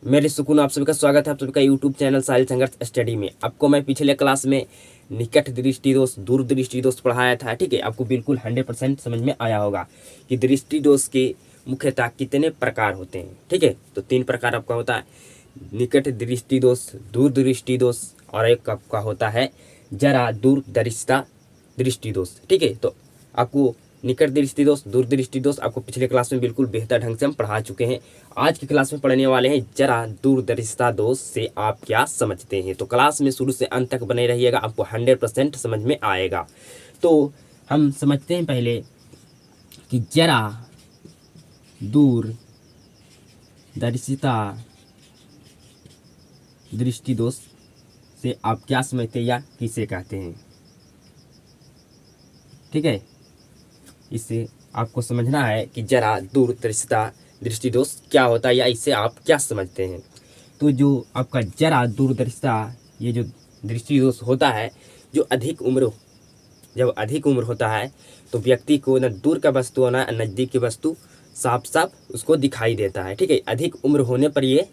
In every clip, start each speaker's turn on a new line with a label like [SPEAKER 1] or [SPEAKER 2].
[SPEAKER 1] मेरे सुकून आप सभी का स्वागत है आप सभी का यूट्यूब चैनल साहिल संघर्ष स्टडी में। आपको मैं पिछले क्लास में निकट दृष्टि दोष दूर दृष्टि दोष पढ़ाया था। ठीक है, आपको बिल्कुल 100% समझ में आया होगा कि दृष्टि दोष के मुख्यतः कितने प्रकार होते हैं। ठीक है, तो 3 प्रकार आपका होता है, निकट दृष्टि दोष, दूर दृष्टि दोष और एक आपका होता है जरा दूरदर्शिता दृष्टि दोष। ठीक है, तो आपको निकट दृष्टि दोष, दूर दृष्टि दोष आपको पिछले क्लास में बिल्कुल बेहतर ढंग से हम पढ़ा चुके हैं। आज की क्लास में पढ़ने वाले हैं जरा दूरदर्शिता दोष से आप क्या समझते हैं। तो क्लास में शुरू से अंत तक बने रहिएगा, आपको 100% समझ में आएगा। तो हम समझते हैं पहले कि जरा दूरदर्शिता दृष्टि दोष से आप क्या समझते हैं या किसे कहते हैं। ठीक है, इससे आपको समझना है कि जरा दूरदर्शिता दृष्टि दोष क्या होता है या इससे आप क्या समझते हैं। तो जो आपका जरा दूरदर्शिता ये जो दृष्टि दोष होता है, जो जब अधिक उम्र होता है तो व्यक्ति को न दूर का वस्तु न नज़दीक की वस्तु साफ साफ उसको दिखाई देता है। ठीक है, अधिक उम्र होने पर ये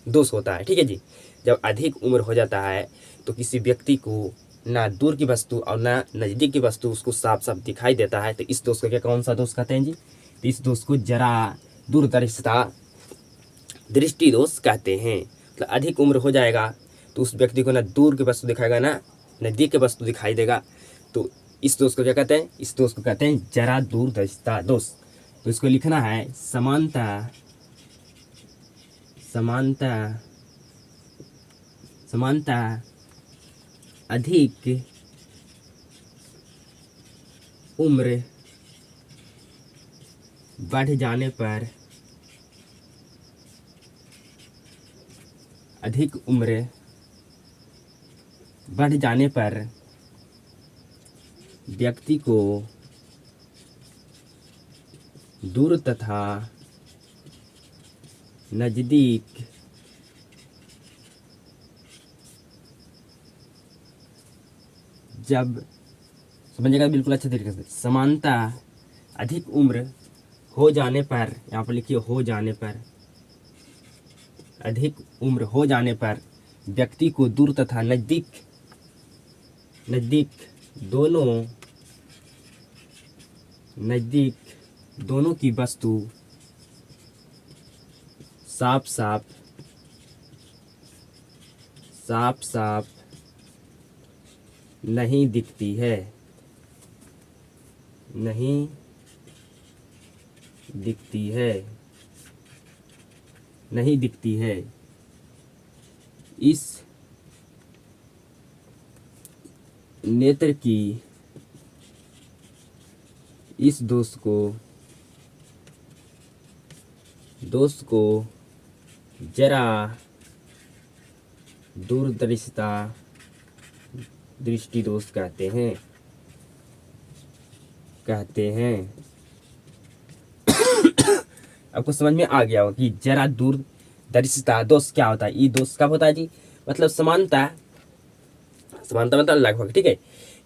[SPEAKER 1] दोष होता है। ठीक है जी, जब अधिक उम्र हो जाता है तो किसी व्यक्ति को ना दूर की वस्तु और ना नज़दीक की वस्तु उसको साफ साफ दिखाई देता है, तो इस दोष को क्या कौन सा दोष कहते हैं जी। तो इस दोष को जरा दूरदर्शिता दृष्टि दोष कहते हैं। मतलब अधिक उम्र हो जाएगा तो उस व्यक्ति को ना दूर की वस्तु दिखाएगा ना नज़दीक की वस्तु दिखाई देगा, तो इस दोष को क्या कहते हैं, इस दोष को कहते हैं जरा दूरदर्शिता दोष। तो इसको लिखना है समानता अधिक उम्र बढ़ जाने पर व्यक्ति को दूर तथा नज़दीक जब समझिएगा बिल्कुल अच्छे तरीके से, समानता अधिक उम्र हो जाने पर, यहाँ पर लिखिए हो जाने पर, अधिक उम्र हो जाने पर व्यक्ति को दूर तथा नज़दीक दोनों की वस्तु साफ साफ नहीं दिखती है। इस नेत्र की इस दोष को जरा दूरदर्शिता दृष्टि दोष कहते हैं। आपको समझ में आ गया होगा कि जरा दूरदर्शिता दोष क्या होता है। ये दोष कब होता है जी, मतलब समानता मतलब लगभग। ठीक है,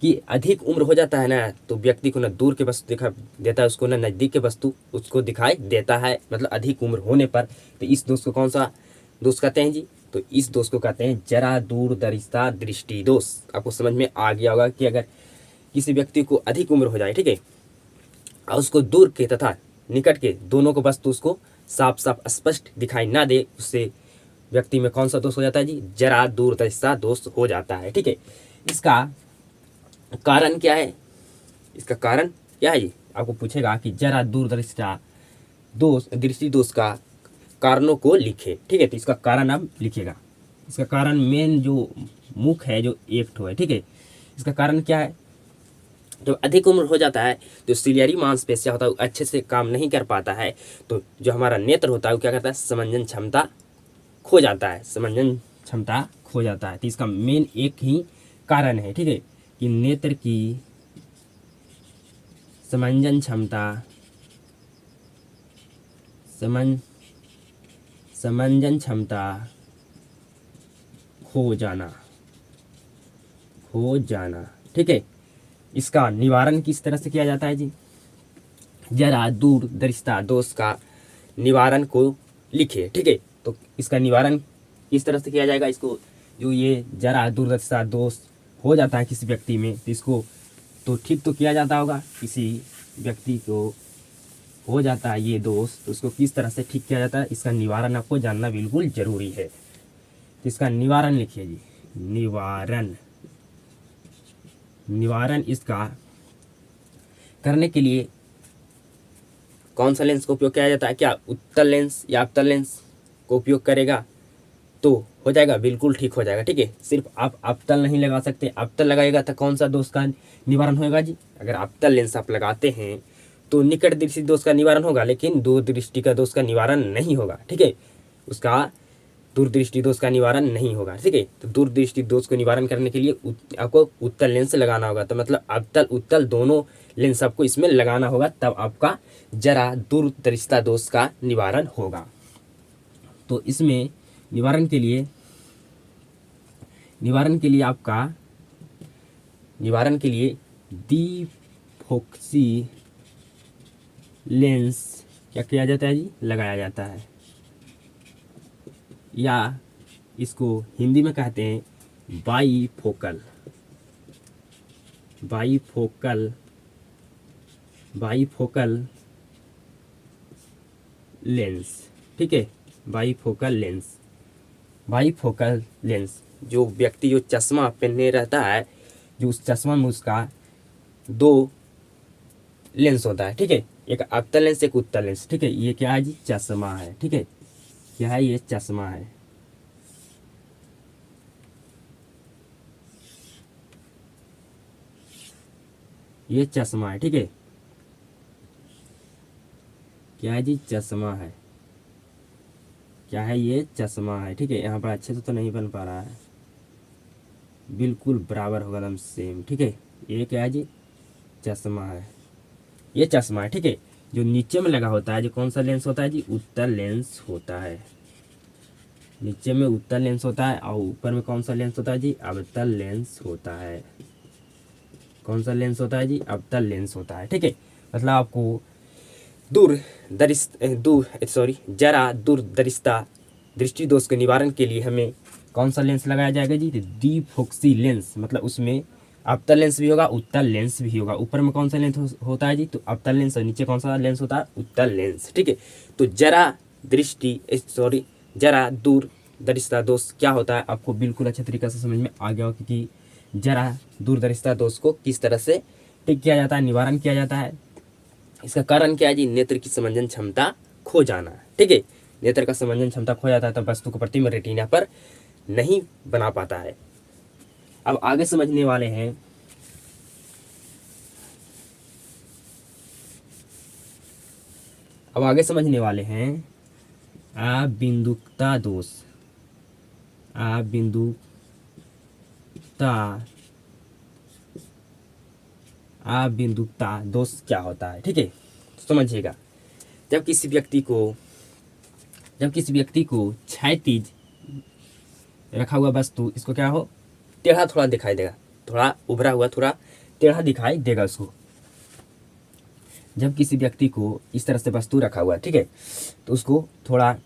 [SPEAKER 1] कि अधिक उम्र हो जाता है ना तो व्यक्ति को ना दूर के वस्तु दिखा देता है, उसको ना नज़दीक के वस्तु उसको दिखाई देता है, मतलब अधिक उम्र होने पर। तो इस दोष को कौन सा दोष कहते हैं जी, तो इस दोष को कहते हैं जरा दूरदर्शिता दृष्टि दोष। आपको समझ में आ गया होगा कि अगर किसी व्यक्ति को अधिक उम्र हो जाए, ठीक है, और उसको दूर के तथा निकट के दोनों को वस्तु उसको साफ साफ स्पष्ट दिखाई ना दे, उससे व्यक्ति में कौन सा दोष हो जाता है जी, जरा दूरदर्शिता दोष हो जाता है। ठीक है, इसका कारण क्या है, इसका कारण क्या है जी, आपको पूछेगा कि जरा दूरदर्शिता दृष्टि दोष का कारणों को लिखे। ठीक है, तो इसका कारण आप लिखिएगा। इसका कारण मेन जो मुख्य है जो एक ठो है। ठीक है, इसका कारण क्या है, जब अधिक उम्र हो जाता है तो सिलियरी मांसपेशियां होता है वो अच्छे से काम नहीं कर पाता है, तो जो हमारा नेत्र होता है वो क्या करता है, समंजन क्षमता खो जाता है। तो इसका मेन एक ही कारण है। ठीक है, कि नेत्र की समंजन क्षमता खो जाना। ठीक है, इसका निवारण किस तरह से किया जाता है जी, जरा दूरदर्शिता दोष का निवारण को लिखिए। ठीक है, तो इसका निवारण किस तरह से किया जाएगा? इसको जो ये जरा दूरदर्शिता दोष हो जाता है किसी व्यक्ति में, तो इसको तो ठीक तो किया जाता होगा। किसी व्यक्ति को हो जाता है ये दोष, तो उसको किस तरह से ठीक किया जाता है, इसका निवारण आपको जानना बिल्कुल जरूरी है। तो इसका निवारण लिखिए जी, निवारण। निवारण इसका करने के लिए कौन सा लेंस का उपयोग किया जाता है? क्या उत्तल लेंस या अवतल लेंस को उपयोग करेगा तो हो जाएगा, बिल्कुल ठीक हो जाएगा। ठीक है, सिर्फ आप अवतल नहीं लगा सकते, अवतल लगाएगा तो कौन सा दोष का निवारण होगा जी? अगर अवतल लेंस आप लगाते हैं तो निकट दृष्टि दोष का निवारण होगा, लेकिन दूर दृष्टि का दोष का निवारण नहीं होगा। ठीक है, उसका दूरदृष्टि दोष का निवारण नहीं होगा। ठीक है, तो दूरदृष्टि दोष को निवारण करने के लिए आपको उत्तल लेंस लगाना होगा। तो मतलब अवतल उत्तल दोनों लेंस आपको इसमें लगाना होगा, तब आपका जरा दूरदर्शिता दोष का निवारण होगा। तो इसमें निवारण के लिए डीफोक्सी लेंस क्या किया जाता है जी? लगाया जाता है, या इसको हिंदी में कहते हैं बाईफोकल लेंस। ठीक है, बाईफोकल लेंस जो व्यक्ति जो चश्मा पहने रहता है, जो उस चश्मा में उसका दो लेंस होता है। ठीक है, एक अवतल लेंस, एक उत्तल लेंस। ठीक है, ये क्या है जी? चश्मा है। ठीक है, क्या है? ये चश्मा है। ये चश्मा है। ठीक है, क्या है जी? चश्मा है। क्या है? ये चश्मा है। ठीक है, यहाँ पर अच्छे से तो नहीं बन पा रहा है, बिल्कुल बराबर होगा एकदम सेम। ठीक है, ये क्या है जी? चश्मा है। ये चश्मा है। ठीक है, जो नीचे में लगा होता है जो कौन सा लेंस होता है जी? उत्तल लेंस होता है। नीचे में उत्तल लेंस होता है और ऊपर में कौन सा लेंस होता है जी? अवतल लेंस होता है। कौन सा लेंस होता है जी? अवतल लेंस होता है। ठीक है, मतलब आपको जरा दूरदर्शिता दृष्टि दोष के निवारण के लिए हमें कौन सा लेंस लगाया जाएगा जी? डीफोक्सी लेंस। मतलब उसमें अवतल लेंस भी होगा, उत्तल लेंस भी होगा। ऊपर में कौन सा लेंस होता है जी? तो अवतल लेंस, और नीचे कौन सा लेंस होता है? उत्तल लेंस। ठीक है, तो जरा दूरदर्शिता दोष क्या होता है आपको बिल्कुल अच्छे तरीके से समझ में आ गया हो, क्योंकि जरा दूरदर्शिता दोष को किस तरह से ठीक किया जाता है, निवारण किया जाता है। इसका कारण क्या है जी? नेत्र की समंजन क्षमता खो जाना। ठीक है, नेत्र का समंजन क्षमता खो जाता है तो वस्तु को प्रतिबिंब रेटिना पर नहीं बना पाता है। अब आगे समझने वाले हैं अबिंदुकता दोष। अबिंदुकता दोष क्या होता है? ठीक है, तो समझिएगा। जब किसी व्यक्ति को क्षैतिज रखा हुआ वस्तु, इसको क्या हो? टेढ़ा थोड़ा दिखाई देगा, थोड़ा उभरा हुआ, थोड़ा टेढ़ा दिखाई देगा उसको। जब किसी व्यक्ति को इस तरह से वस्तु रखा हुआ है, ठीक है, तो उसको थोड़ा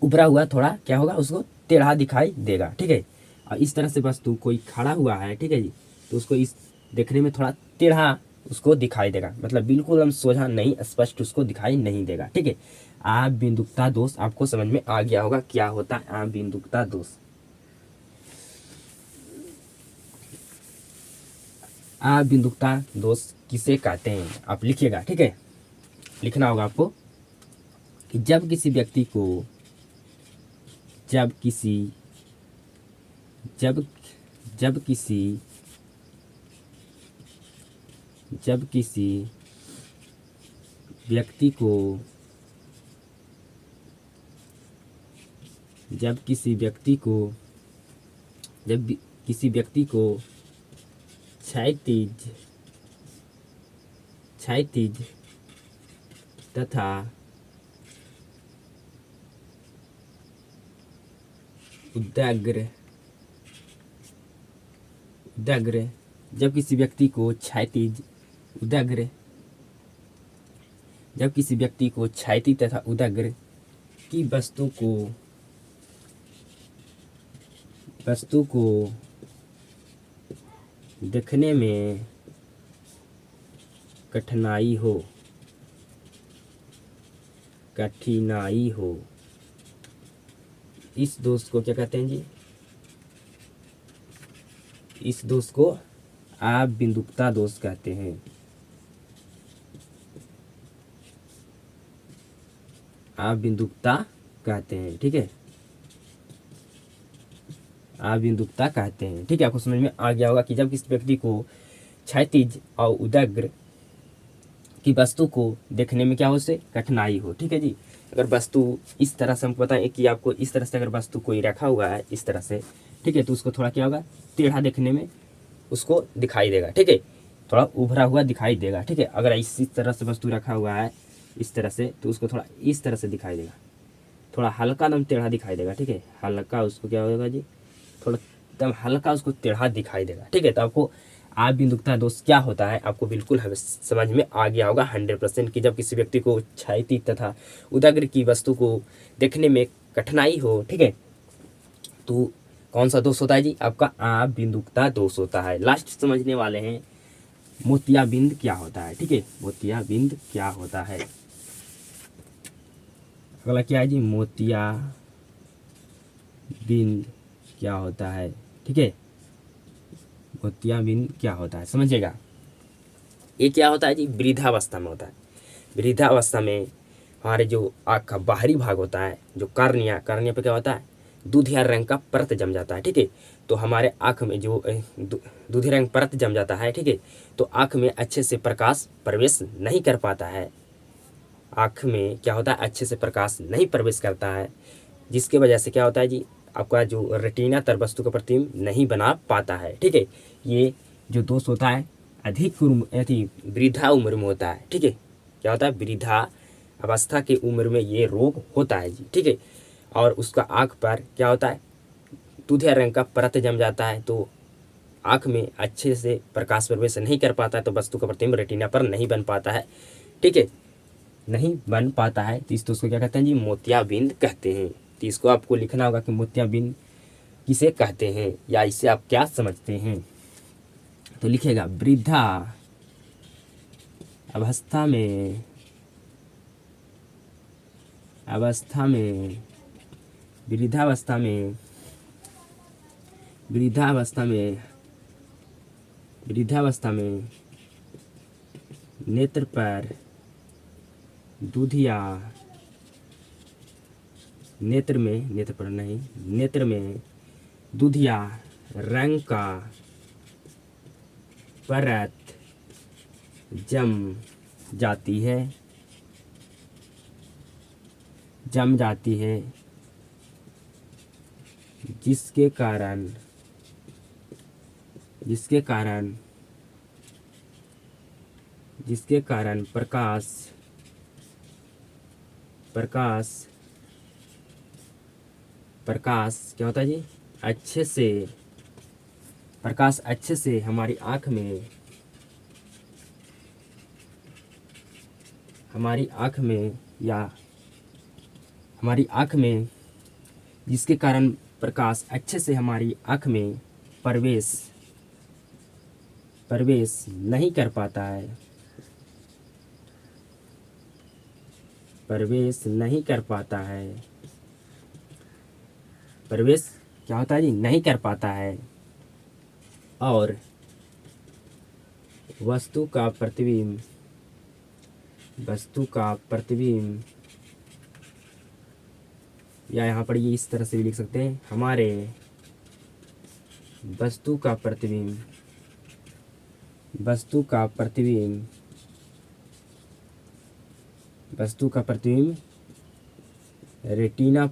[SPEAKER 1] उभरा हुआ, थोड़ा क्या होगा? उसको टेढ़ा दिखाई देगा। ठीक है, और इस तरह से वस्तु कोई खड़ा हुआ है, ठीक है जी, तो उसको इस देखने में थोड़ा टेढ़ा उसको दिखाई देगा, मतलब बिल्कुल हम सोझा नहीं, स्पष्ट उसको दिखाई नहीं देगा। ठीक है, अबिंदुकता दोष आपको समझ में आ गया होगा क्या होता है अबिंदुकता दोष। अबिंदुकता दोष किसे कहते हैं आप लिखिएगा। ठीक है, लिखना होगा आपको कि जब किसी व्यक्ति को जब किसी व्यक्ति को क्षैतिज तथा उदग्र जब किसी व्यक्ति को क्षैतिज तथा उदग्र कि वस्तु को देखने में कठिनाई हो, इस दोष को क्या कहते हैं जी? इस दोष को आबिंदुकता दोष कहते हैं। आबिंदुकता कहते हैं, ठीक है, आबिंदुकता कहते हैं, ठीक है। आपको समझ में आ गया होगा कि जब किसी व्यक्ति को क्षैतिज और उदग्र की वस्तु को देखने में क्या हो, उसे कठिनाई हो, ठीक है जी। अगर वस्तु इस तरह से हमको बताएं कि आपको इस तरह से अगर वस्तु कोई रखा हुआ है इस तरह से, ठीक है, तो उसको थोड़ा क्या होगा, टेढ़ा देखने में उसको दिखाई देगा, ठीक है, थोड़ा उभरा हुआ दिखाई देगा, ठीक है। अगर इस तरह से वस्तु रखा हुआ है इस तरह से, तो उसको थोड़ा इस तरह से दिखाई देगा, थोड़ा हल्का दम टेढ़ा दिखाई देगा, ठीक है, हल्का उसको क्या होगा जी, थोड़ा एकदम हल्का उसको टेढ़ा दिखाई देगा, ठीक है। तो आपको आबिंदुकता दोष क्या होता है आपको बिल्कुल समझ में आ गया होगा 100% कि जब किसी व्यक्ति को क्षैतिज तथा उदग्र की वस्तु को देखने में कठिनाई हो, ठीक है, तो कौन सा दोष होता है जी? आपका आबिंदुकता दोष होता है। लास्ट समझने वाले हैं मोतियाबिंद क्या होता है, ठीक है, मोतियाबिंद क्या होता है। अगला क्या है जी? मोतियाबिंद क्या होता है, ठीक है, मोतियाबिंद क्या होता है, समझिएगा। ये क्या होता है जी? वृद्धावस्था में होता है। वृद्धावस्था में हमारे जो आँख का बाहरी भाग होता है, जो कार्निया पे क्या होता है, दूधिया रंग का परत जम जाता है, ठीक है। तो हमारे आँख में जो दूधिया रंग परत जम जाता है, ठीक है, तो आँख में अच्छे से प्रकाश प्रवेश नहीं कर पाता है। आँख में क्या होता है, अच्छे से प्रकाश नहीं प्रवेश करता है, जिसके वजह से क्या होता है जी, आपका जो रेटिना तर वस्तु का प्रतिबिंब नहीं बना पाता है, ठीक है। ये जो दोष होता है अधिक वृद्धा उम्र में होता है, ठीक है। क्या होता है? वृद्धा अवस्था की उम्र में ये रोग होता है जी, ठीक है। और उसका आँख पर क्या होता है, दूधिया रंग का परत जम जाता है, तो आँख में अच्छे से प्रकाश प्रवेश नहीं कर पाता है, तो वस्तु का प्रतिबिंब रेटिना पर नहीं बन पाता है, ठीक है, नहीं बन पाता है। तो इस दोष को क्या कहते हैं जी? मोतियाबिंद कहते हैं। तो इसको आपको लिखना होगा कि मोतियाबिंद किसे कहते हैं या इसे आप क्या समझते हैं। तो लिखेगा वृद्धा अवस्था में वृद्धावस्था में नेत्र पर दूधिया नेत्र में दूधिया रंग का परत जम जाती है, जिसके कारण प्रकाश क्या होता है जी, प्रकाश अच्छे से हमारी आँख में जिसके कारण प्रकाश अच्छे से हमारी आँख में प्रवेश नहीं कर पाता है, प्रवेश क्या होता है जी? नहीं कर पाता है। और वस्तु का प्रतिबिंब या यहाँ पर ये इस तरह से भी लिख सकते हैं, हमारे वस्तु का प्रतिबिंब रेटिना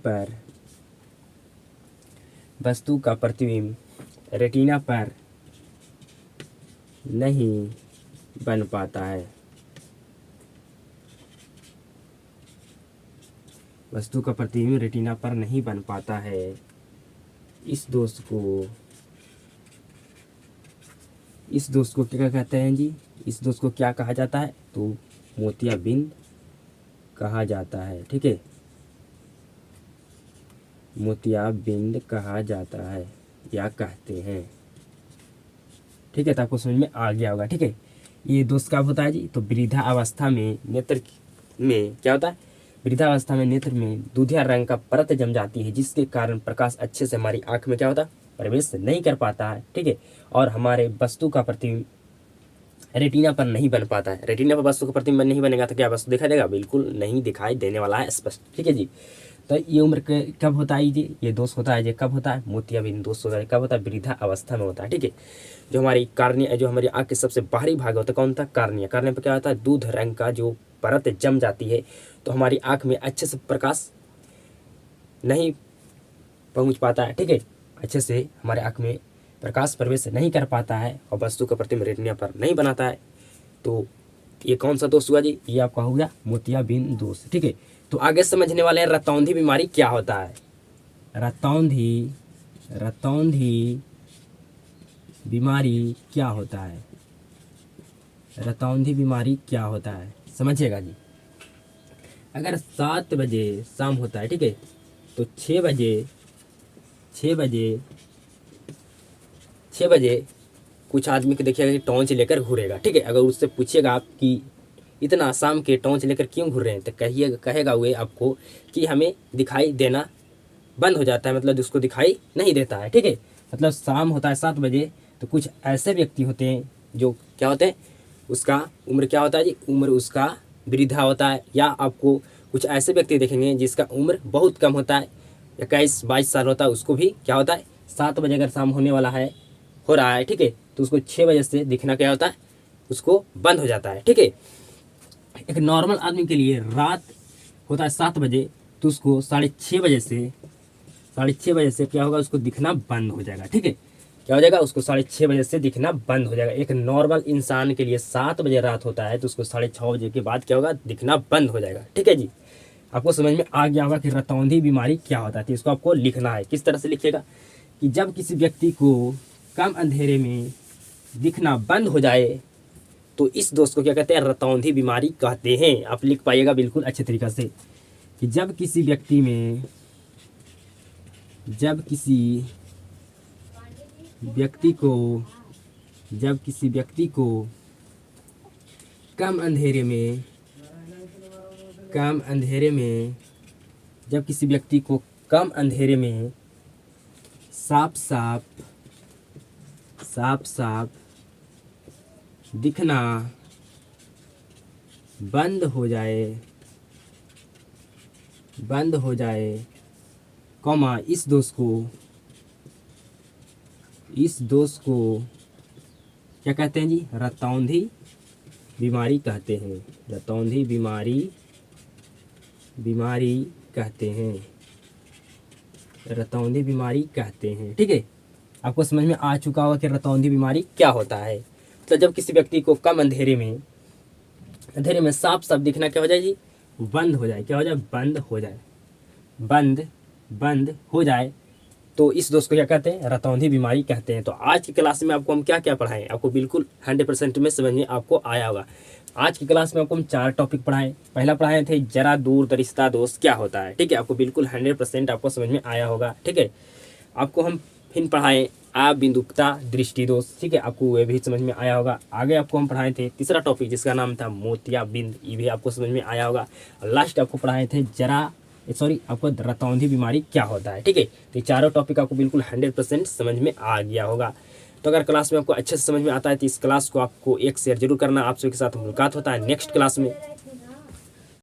[SPEAKER 1] पर नहीं बन पाता है। वस्तु का प्रतिबिंब रेटिना पर नहीं बन पाता है। इस दोष को क्या कहते हैं जी? इस दोष को क्या कहा जाता है? तो मोतियाबिंद कहा जाता है, ठीक है। मोतियाबिंद कहा जाता है या कहते हैं। ठीक है, तो आपको समझ में आ गया होगा। ठीक है, ये दोष कब होता है जी? तो वृद्धावस्था में नेत्र में क्या होता है? वृद्धावस्था में नेत्र में दूधिया रंग का परत जम जाती है, जिसके कारण प्रकाश अच्छे से हमारी आंख में क्या होता है? प्रवेश नहीं कर पाता है। ठीक है, और हमारे वस्तु का प्रतिबिंब रेटिना पर नहीं बन पाता है। रेटिना पर वस्तु का प्रतिबिंब नहीं बनेगा तो क्या वस्तु दिखाई देगा? बिल्कुल नहीं दिखाई देने वाला है, स्पष्ट। ठीक है जी, तो ये उम्र कब होता है जी? ये दोष होता है जी कब होता है? मोतियाबिंद दोष होता है कब होता है? वृद्धा अवस्था में होता है। ठीक है, जो हमारी कार्निया, जो हमारी आँख के सबसे बाहरी भाग होता है, कौन था? कार्निया। कार्निया पर क्या होता है? दूध रंग का जो परत जम जाती है, तो हमारी आँख में अच्छे से प्रकाश नहीं पहुँच पाता है। ठीक है, अच्छे से हमारे आँख में प्रकाश प्रवेश नहीं कर पाता है और वस्तु का प्रतिबिंब रेटिना पर नहीं बनाता है। तो ये कौन सा दोष हुआ जी? ये आपका हो गया मोतियाबिंद दोष। ठीक है, तो आगे समझने वाले हैं रतौंधी बीमारी क्या होता है। रतौंधी बीमारी क्या होता है? रतौंधी बीमारी क्या होता है, समझिएगा जी। अगर 7 बजे शाम होता है, ठीक है, तो 6 बजे कुछ आदमी को देखिएगा कि टॉर्च लेकर घूरेगा। ठीक है, अगर उससे पूछिएगा आप कि इतना शाम के टॉर्च लेकर क्यों घूर रहे हैं, तो कहेगा वो आपको कि हमें दिखाई देना बंद हो जाता है, मतलब उसको दिखाई नहीं देता है। ठीक है, मतलब शाम होता है 7 बजे, तो कुछ ऐसे व्यक्ति होते हैं जो क्या होते हैं, उसका उम्र क्या होता है जी? उम्र उसका वृद्धा होता है। या आपको कुछ ऐसे व्यक्ति देखेंगे जिसका उम्र बहुत कम होता है, 21-22 साल होता है, उसको भी क्या होता है? 7 बजे अगर शाम होने वाला है, हो रहा है, ठीक है, तो उसको 6 बजे से दिखना क्या होता है? उसको बंद हो जाता है। ठीक है, एक नॉर्मल आदमी के लिए रात होता है 7 बजे, तो उसको 6:30 बजे से क्या होगा? उसको दिखना बंद हो जाएगा। ठीक है, क्या हो जाएगा? उसको 6:30 बजे से दिखना बंद हो जाएगा। एक नॉर्मल इंसान के लिए 7 बजे रात होता है, तो उसको 6:30 बजे के बाद क्या होगा? दिखना बंद हो जाएगा। ठीक है जी, आपको समझ में आ गया होगा कि रतौंधी बीमारी क्या होता है। तो इसको आपको लिखना है। किस तरह से लिखिएगा कि जब किसी व्यक्ति को कम अंधेरे में दिखना बंद हो जाए, तो इस दोष को क्या कहते हैं? रतौंधी बीमारी कहते हैं। आप लिख पाइएगा बिल्कुल अच्छे तरीके से कि जब किसी व्यक्ति को कम अंधेरे में साफ दिखना बंद हो जाए, कॉमा, इस दोष को क्या कहते हैं जी? रतौंधी बीमारी कहते हैं। रतौंधी बीमारी कहते हैं। ठीक है, आपको समझ में आ चुका होगा कि रतौंधी बीमारी क्या होता है। तो जब किसी व्यक्ति को कम अंधेरे में साफ दिखना क्या हो जाए जी? बंद हो जाए। क्या हो जाए? बंद हो जाए, तो इस दोष को क्या कहते हैं? रतौंधी बीमारी कहते हैं। तो आज की क्लास में आपको हम क्या क्या पढ़ाएं, आपको बिल्कुल 100% में समझ में आपको आया होगा। आज की क्लास में आपको हम 4 टॉपिक पढ़ाएं। पहला पढ़ाए थे जरा दूरदर्शिता दोष क्या होता है। ठीक है, आपको बिल्कुल 100% आपको समझ में आया होगा। ठीक है, आपको हम फिर पढ़ाएं अबिंदुकता दृष्टि दोष। ठीक है, आपको वह भी समझ में आया होगा। आगे आपको हम पढ़ाए थे तीसरा टॉपिक जिसका नाम था मोतियाबिंद, ये भी आपको समझ में आया होगा। और लास्ट आपको पढ़ाए थे आपको रतौंधी बीमारी क्या होता है। ठीक है, तो ये चारों टॉपिक आपको बिल्कुल 100% समझ में आ गया होगा। तो अगर क्लास में आपको अच्छे से समझ में आता है तो इस क्लास को आपको एक शेयर जरूर करना। आप सभी के साथ मुलाकात होता है नेक्स्ट क्लास में।